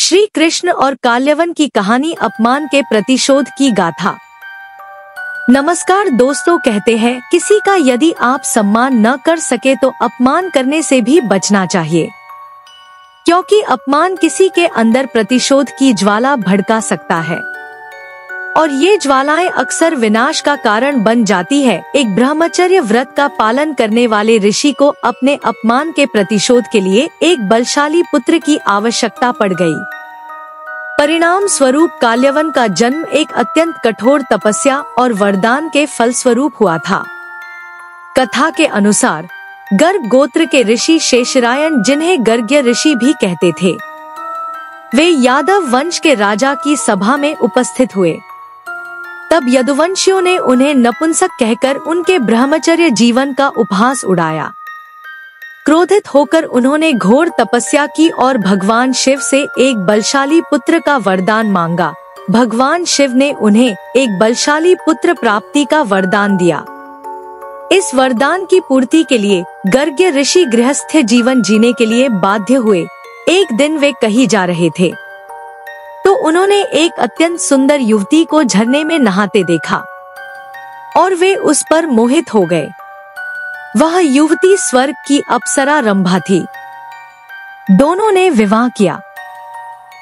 श्री कृष्ण और काल्यवन की कहानी, अपमान के प्रतिशोध की गाथा। नमस्कार दोस्तों, कहते हैं किसी का यदि आप सम्मान न कर सके तो अपमान करने से भी बचना चाहिए, क्योंकि अपमान किसी के अंदर प्रतिशोध की ज्वाला भड़का सकता है और ये ज्वालाएं अक्सर विनाश का कारण बन जाती है। एक ब्रह्मचर्य व्रत का पालन करने वाले ऋषि को अपने अपमान के प्रतिशोध के लिए एक बलशाली पुत्र की आवश्यकता पड़ गई। परिणाम स्वरूप काल्यवन का जन्म एक अत्यंत कठोर तपस्या और वरदान के फलस्वरूप हुआ था। कथा के अनुसार गर्ग गोत्र के ऋषि शेषरायन, जिन्हें गर्ग्य ऋषि भी कहते थे, वे यादव वंश के राजा की सभा में उपस्थित हुए। तब यदुवंशियों ने उन्हें नपुंसक कहकर उनके ब्रह्मचर्य जीवन का उपहास उड़ाया। क्रोधित होकर उन्होंने घोर तपस्या की और भगवान शिव से एक बलशाली पुत्र का वरदान मांगा। भगवान शिव ने उन्हें एक बलशाली पुत्र प्राप्ति का वरदान दिया। इस वरदान की पूर्ति के लिए गर्ग्य ऋषि गृहस्थ जीवन जीने के लिए बाध्य हुए। एक दिन वे कहीं जा रहे थे तो उन्होंने एक अत्यंत सुंदर युवती को झरने में नहाते देखा और वे उस पर मोहित हो गए। वह युवती स्वर्ग की अप्सरा रंभा थी। दोनों ने विवाह किया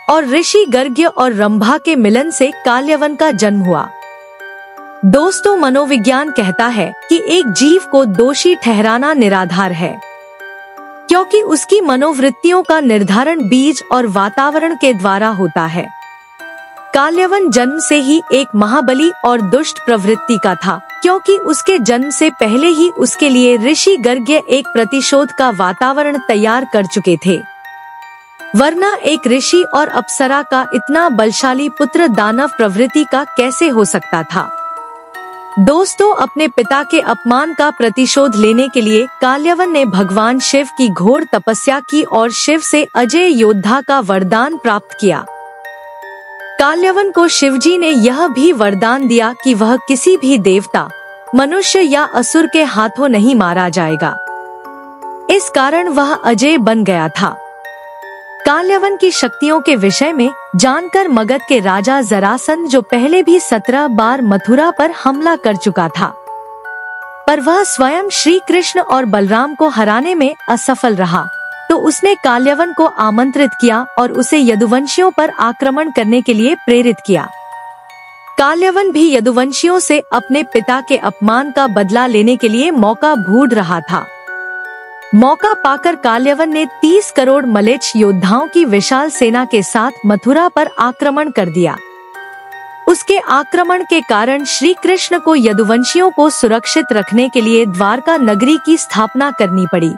और ऋषि गर्ग्य और रंभा के मिलन से काल्यवन का जन्म हुआ। दोस्तों, मनोविज्ञान कहता है कि एक जीव को दोषी ठहराना निराधार है, क्योंकि उसकी मनोवृत्तियों का निर्धारण बीज और वातावरण के द्वारा होता है। काल्यवन जन्म से ही एक महाबली और दुष्ट प्रवृत्ति का था, क्योंकि उसके जन्म से पहले ही उसके लिए ऋषि गर्ग्य एक प्रतिशोध का वातावरण तैयार कर चुके थे। वरना एक ऋषि और अप्सरा का इतना बलशाली पुत्र दानव प्रवृत्ति का कैसे हो सकता था। दोस्तों, अपने पिता के अपमान का प्रतिशोध लेने के लिए काल्यवन ने भगवान शिव की घोर तपस्या की और शिव से अजय योद्धा का वरदान प्राप्त किया। काल्यवन को शिवजी ने यह भी वरदान दिया कि वह किसी भी देवता, मनुष्य या असुर के हाथों नहीं मारा जाएगा। इस कारण वह अजय बन गया था। काल्यवन की शक्तियों के विषय में जानकर मगध के राजा जरासंध, जो पहले भी 17 बार मथुरा पर हमला कर चुका था, पर वह स्वयं श्री कृष्ण और बलराम को हराने में असफल रहा, तो उसने काल्यवन को आमंत्रित किया और उसे यदुवंशियों पर आक्रमण करने के लिए प्रेरित किया। काल्यवन भी यदुवंशियों से अपने पिता के अपमान का बदला लेने के लिए मौका ढूंढ रहा था। मौका पाकर काल्यवन ने 30 करोड़ मलेच्छ योद्धाओं की विशाल सेना के साथ मथुरा पर आक्रमण कर दिया। उसके आक्रमण के कारण श्री कृष्ण को यदुवंशियों को सुरक्षित रखने के लिए द्वारका नगरी की स्थापना करनी पड़ी।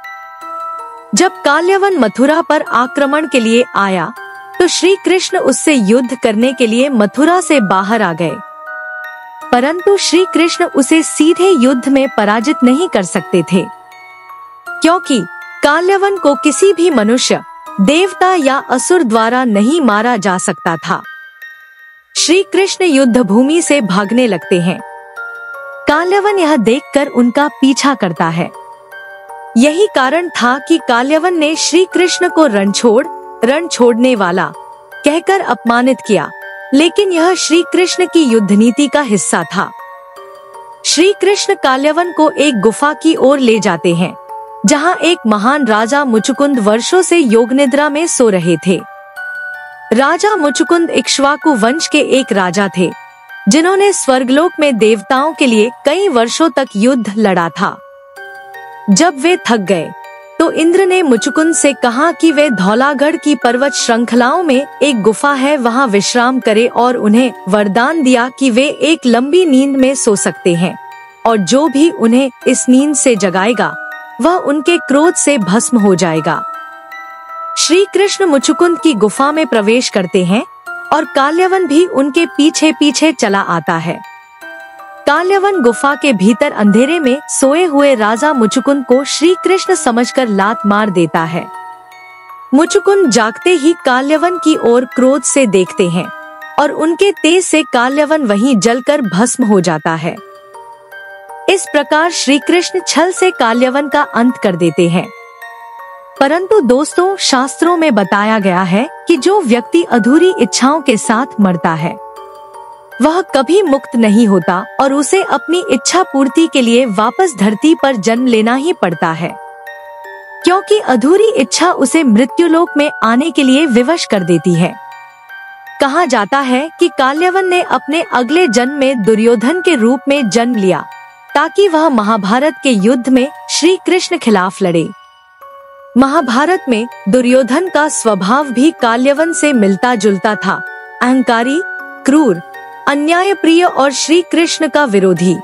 जब काल्यवन मथुरा पर आक्रमण के लिए आया तो श्री कृष्ण उससे युद्ध करने के लिए मथुरा से बाहर आ गए, परंतु श्री कृष्ण उसे सीधे युद्ध में पराजित नहीं कर सकते थे, क्योंकि काल्यवन को किसी भी मनुष्य, देवता या असुर द्वारा नहीं मारा जा सकता था। श्री कृष्ण युद्ध भूमि से भागने लगते हैं। काल्यवन यह देखकर उनका पीछा करता है। यही कारण था कि काल्यवन ने श्री कृष्ण को रण छोड़ने वाला कहकर अपमानित किया, लेकिन यह श्री कृष्ण की युद्ध नीति का हिस्सा था। श्री कृष्ण काल्यवन को एक गुफा की ओर ले जाते हैं, जहां एक महान राजा मुचुकुंद वर्षों से योग निद्रा में सो रहे थे। राजा मुचुकुंद इक्ष्वाकु वंश के एक राजा थे, जिन्होंने स्वर्गलोक में देवताओं के लिए कई वर्षों तक युद्ध लड़ा था। जब वे थक गए तो इंद्र ने मुचुकुंद से कहा कि वे धौलागढ़ की पर्वत श्रृंखलाओं में एक गुफा है, वहां विश्राम करें, और उन्हें वरदान दिया कि वे एक लंबी नींद में सो सकते हैं और जो भी उन्हें इस नींद से जगाएगा वह उनके क्रोध से भस्म हो जाएगा। श्री कृष्ण मुचुकुंद की गुफा में प्रवेश करते हैं और काल्यवन भी उनके पीछे पीछे चला आता है। काल्यवन गुफा के भीतर अंधेरे में सोए हुए राजा मुचुकुंद को श्री कृष्ण समझकर लात मार देता है। मुचुकुंद जागते ही काल्यवन की ओर क्रोध से देखते हैं और उनके तेज से काल्यवन वहीं जलकर भस्म हो जाता है। इस प्रकार श्री कृष्ण छल से काल्यवन का अंत कर देते हैं। परंतु दोस्तों, शास्त्रों में बताया गया है कि जो व्यक्ति अधूरी इच्छाओं के साथ मरता है वह कभी मुक्त नहीं होता और उसे अपनी इच्छा पूर्ति के लिए वापस धरती पर जन्म लेना ही पड़ता है, क्योंकि अधूरी इच्छा उसे मृत्युलोक में आने के लिए विवश कर देती है। कहा जाता है कि काल्यवन ने अपने अगले जन्म में दुर्योधन के रूप में जन्म लिया ताकि वह महाभारत के युद्ध में श्री कृष्ण खिलाफ लड़े। महाभारत में दुर्योधन का स्वभाव भी काल्यवन से मिलता जुलता था, अहंकारी, क्रूर, अन्यायप्रिय और श्री कृष्ण का विरोधी।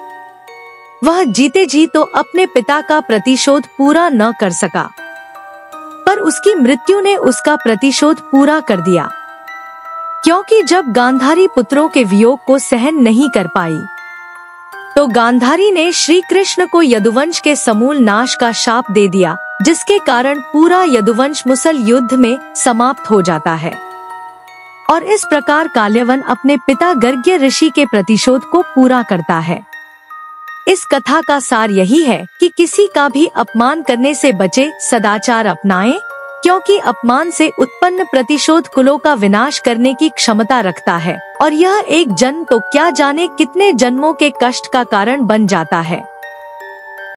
वह जीते जी तो अपने पिता का प्रतिशोध पूरा न कर सका, पर उसकी मृत्यु ने उसका प्रतिशोध पूरा कर दिया, क्योंकि जब गांधारी पुत्रों के वियोग को सहन नहीं कर पाई तो गांधारी ने श्री कृष्ण को यदुवंश के समूल नाश का शाप दे दिया, जिसके कारण पूरा यदुवंश मुसल युद्ध में समाप्त हो जाता है। और इस प्रकार काल्यवन अपने पिता गर्ग्य ऋषि के प्रतिशोध को पूरा करता है। इस कथा का सार यही है कि किसी का भी अपमान करने से बचे, सदाचार अपनाएं, क्योंकि अपमान से उत्पन्न प्रतिशोध कुलों का विनाश करने की क्षमता रखता है और यह एक जन्म तो क्या जाने कितने जन्मों के कष्ट का कारण बन जाता है।